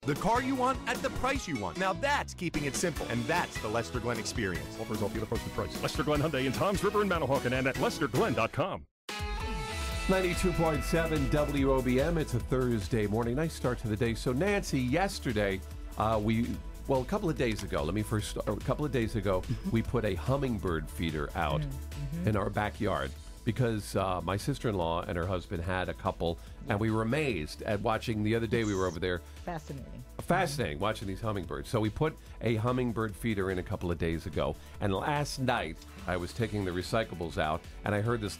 The car you want at the price you want. Now that's keeping it simple. And that's the Lester Glenn experience. Offers all dealer posted price. Lester Glenn Hyundai in Toms River and Manahawkin and at lesterglenn.com. 92.7 WOBM. It's a Thursday morning. Nice start to the day. So, Nancy, yesterday, a couple of days ago, we put a hummingbird feeder out in our backyard because my sister-in-law and her husband had a couple, and we were amazed at watching. The other day we were over there. Fascinating, watching these hummingbirds. So we put a hummingbird feeder in a couple of days ago, and last night I was taking the recyclables out, and I heard this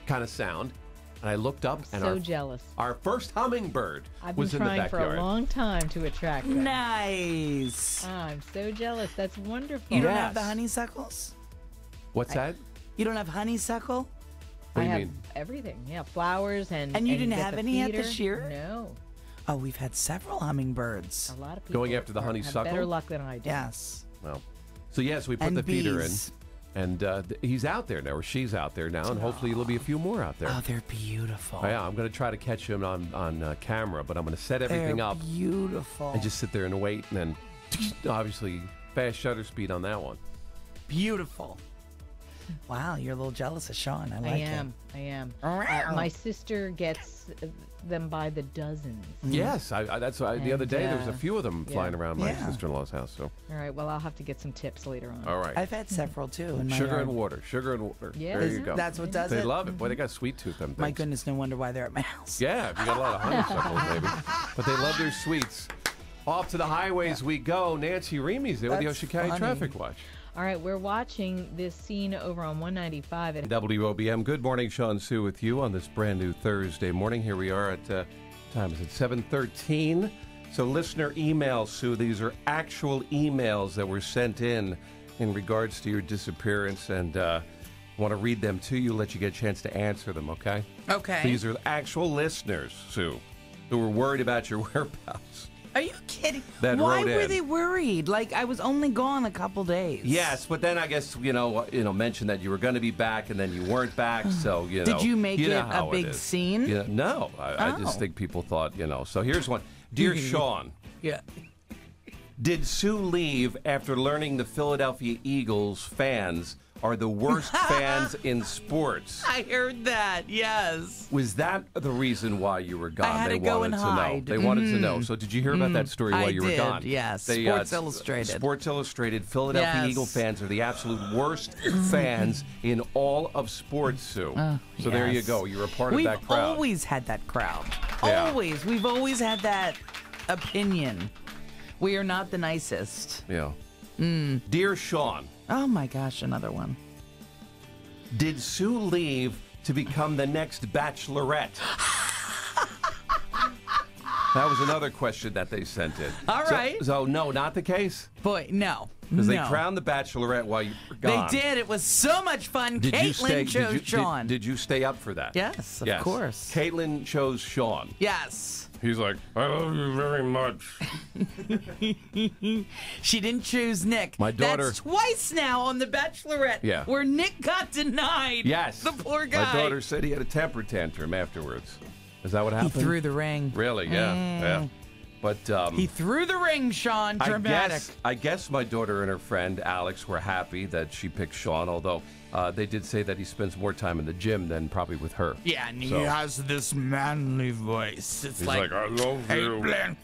kind of sound, and I looked up, and jealous. Our first hummingbird was in the backyard. I've been trying for a long time to attract them. Nice. I'm so jealous. That's wonderful. You don't have the honeysuckles? What's that? You don't have honeysuckle? What do you have mean? Everything. Yeah, flowers and you didn't get have the any yet feeder. this year? No. Oh, we've had several hummingbirds. A lot of people Going after the have honeysuckle? better luck than I do. Yes. Well, so yes, we put And the feeder in, bees. and he's out there now, or she's out there now, and hopefully there'll be a few more out there. Oh, they're beautiful. Yeah, I'm going to try to catch him on camera, but I'm going to set everything They're up beautiful. and just sit there and wait, and then obviously fast shutter speed on that one. Beautiful. Wow, you're a little jealous of Shawn. I like I am. My sister gets them by the dozens. Yes, that's why the other day there was a few of them flying around my Yeah. sister-in-law's house. So All right, well, I'll have to get some tips later on. all right, I've had several too. In my sugar yard. and water, sugar and water. Yeah. There you go. That's what does They it. love it. Boy, they got sweet tooth them things. My goodness, no wonder why they're at my house. Yeah, you got a lot of honeysuckles, maybe. But they love their sweets. Off to the highways we go. Nancy Remy's there with the That's Ocean County funny. Traffic Watch. All right, we're watching this scene over on 195. WOBM. Good morning, Shawn Sue with you on this brand new Thursday morning. Here we are at, time is it 7:13. So listener emails, Sue. These are actual emails that were sent in regards to your disappearance, and want to read them to you, let you get a chance to answer them, okay? Okay. These are actual listeners, Sue, who were worried about your whereabouts. Are you kidding? That Why wrote were in. they worried? Like, I was only gone a couple days. Yes, but then I guess, mentioned that you were going to be back and then you weren't back, so, Did you make it how a big is. scene? No, I just think people thought, So here's one. Dear Shawn, Yeah. did Sue leave after learning the Philadelphia Eagles fans are the worst fans in sports? I heard that, yes. Was that the reason why you were gone? I had They to go wanted and to know. hide. They wanted to know. So did you hear about that story while I you were did, gone? yes. They, Sports Illustrated. Sports Illustrated. Philadelphia Yes. Eagle fans are the absolute worst fans in all of sports, Sue. So there you yes. go. You're a part We've of that crowd. always had that crowd. Yeah. Always. We've always had that opinion. We are not the nicest. Yeah. Dear Shawn, Oh my gosh, another one. did Sue leave to become the next Bachelorette? That was another question that they sent in. All right. So no, not the case? Boy, no. Because no. they crowned the Bachelorette while you were They gone. did. It was so much fun. Did you stay? Caitlin chose did you, Shawn. Did you stay up for that? Yes, of course. Caitlin chose Shawn. Yes. He's like, I love you very much. She didn't choose Nick. My daughter- That's twice now on The Bachelorette. Yeah. Where Nick got denied. Yes. The poor guy. My daughter said he had a temper tantrum afterwards. Is that what He happened? threw the ring. Really? Yeah. Yeah. But He threw the ring, Shawn. Dramatic. I guess my daughter and her friend Alex were happy that she picked Shawn, although they did say that he spends more time in the gym than probably with her. Yeah, and he So- has this manly voice. It's He's like, like, I love you. Caitlin.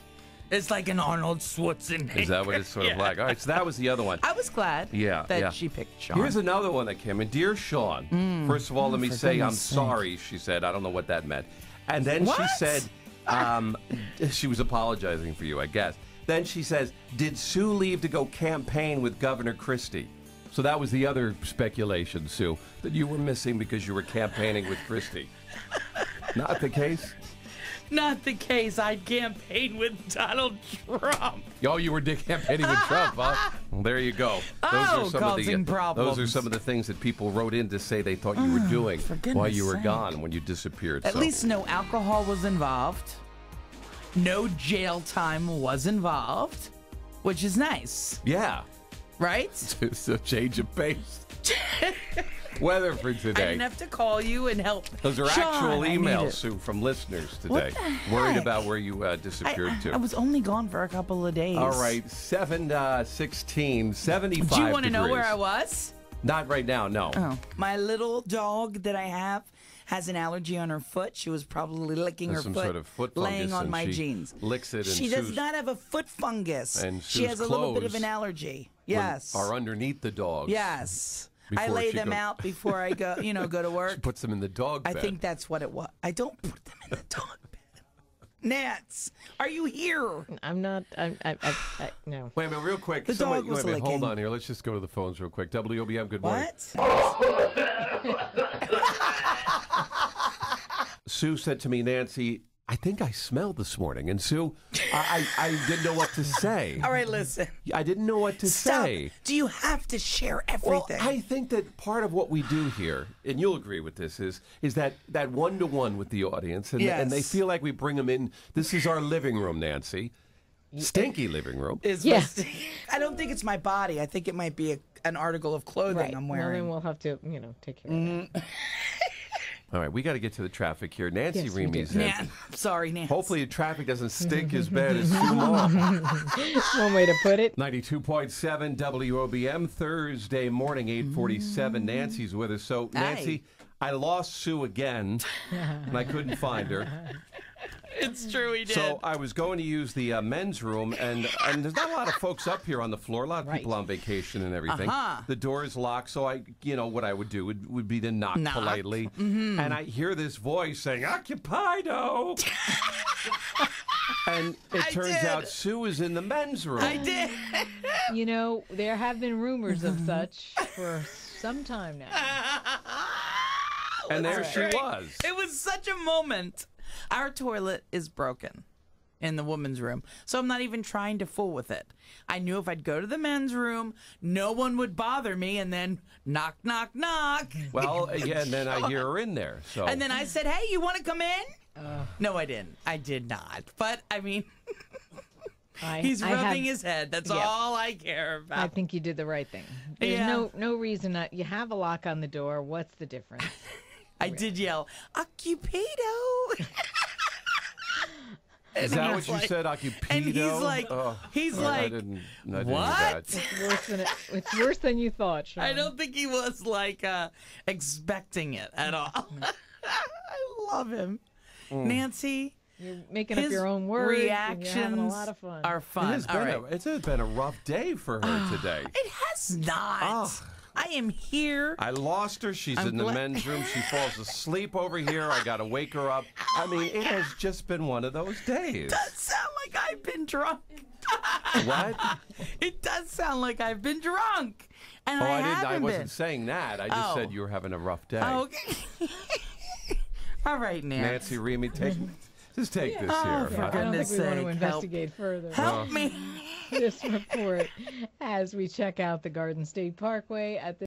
It's like an Arnold Schwarzenegger. Is that what it's sort of like? All right, so that was the other one. I was glad that she picked Shawn. Here's another one that came in. Dear Shawn, first of all, let me for say I'm goodness sake. sorry, she said. I don't know what that meant. And then she What? said, she was apologizing for you, I guess. Then she says, did Sue leave to go campaign with Governor Christie? So that was the other speculation, Sue, that you were missing because you were campaigning with Christie. Not the case? Not the case. I'd campaign with Donald Trump. Oh, you were campaigning with Trump, huh? Well, there you go. Causing Those are problems. some of the things that people wrote in to say they thought you were doing for goodness while you were sake. gone when you disappeared. At So- least no alcohol was involved. No jail time was involved, which is nice, yeah, right? it's a change of pace. Weather for I today. didn't have to call you and help. Those are Shawn, actual I need emails, it. Sue, from listeners today. What the Worried heck? about where you disappeared to. I was only gone for a couple of days. All right, 7:16, 75 Do you want to know where degrees. I was? Not right now, no. Oh, my little dog that I have has an allergy on her foot. She was probably licking There's her some foot, sort of foot laying fungus, on and my she jeans. licks it, and She does Sue's- not have a foot fungus. and She Sue's has a little bit of clothes an allergy. Yes. Are underneath the dogs. Yes. I Before lay she them go- out before I go, go to work. She puts them in the dog I bed. think that's what it was. I don't put them in the dog bed. Nance, are you here? I'm not. No. Wait a minute, real quick. The dog was wait a minute, hold licking. on here. Let's just go to the phones real quick. WOBM, good morning. What? Sue said to me, Nancy, I think I smelled this morning. And Sue, I didn't know what to say. All right, listen. I didn't know what to Stop. say. Do you have to share Well, everything? I think that part of what we do here, and you'll agree with this, is that one-to-one with the audience, and, Yes. and they feel like we bring them in. This is our living room, Nancy. Stinky living room. Yeah. I don't think it's my body. I think it might be an article of clothing Right. I'm Well, wearing. then we'll have to, take care of that. All right, we got to get to the traffic here. Nancy Yes, we Remy's do. in. Nan, sorry, Nance. Hopefully the traffic doesn't stink as bad as Sue Law. One way to put it. 92.7 WOBM, Thursday morning, 8:47. Nancy's with us. So, Nancy, I lost Sue again, and I couldn't find her. It's true, he did. So I was going to use the men's room, and there's not a lot of folks up here on the floor. A lot of people on vacation and everything. The door is locked, so what I would do would be to knock. Politely. And I hear this voice saying, "Occupido!" And it turns out Sue is in the men's room. I did. There have been rumors of such for some time now. And there That's she great. was. It was such a moment. Our toilet is broken in the women's room, so I'm not even trying to fool with it. I knew if I'd go to the men's room, no one would bother me, and then knock, knock, knock. Well, yeah, and then I hear her in there. So And then I said, "Hey, you want to come in?" No, I didn't. I did not. But I mean, he's rubbing his head. That's all I care about. I think you did the right thing. There's Yeah. no reason you have a lock on the door. What's the difference? I did yell, "Occupido!" is that what you said, Occupido? And he's like, Oh, he's I like, didn't do "What?" that. It's worse than you thought, Shawn. I don't think he was expecting it at all. I love him. Nancy, You're making up his your own words. And reactions you're having a lot of fun. are fun. All right. It's been a rough day for her today. It has not. I am here. I lost her. She's I'm in the glad- men's room. She falls asleep over here. I got to wake her up. I mean, it has just been one of those days. It does sound like I've been drunk. What? It does sound like I've been drunk. And I didn't. I haven't wasn't been. saying that. I just said you were having a rough day. Okay. All right, Nancy Remy, take this here. for I don't think goodness we want to sake, investigate further. Help me. This report as we check out the Garden State Parkway at the